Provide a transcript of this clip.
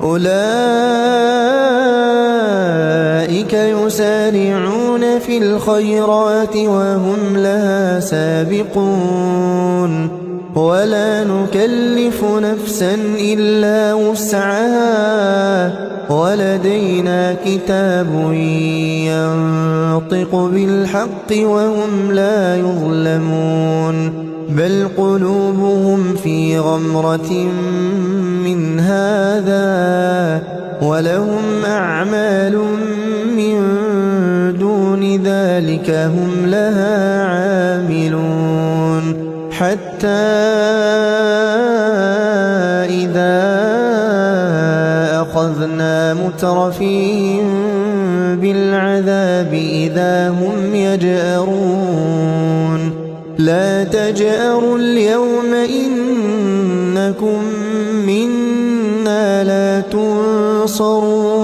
أولئك يسارعون في الخيرات وهم لها سابقون ولا نكلف نفسا إلا وسعها ولدينا كتاب ينطق بالحق وهم لا يظلمون بل قلوبهم في غمرة من هذا ولهم أعمال من دون ذلك هم لها عاملون حتى إذا أخذنا مترفيهم بالعذاب إذا هم يجأرون لا تجأروا اليوم إنكم منا لا تنصرون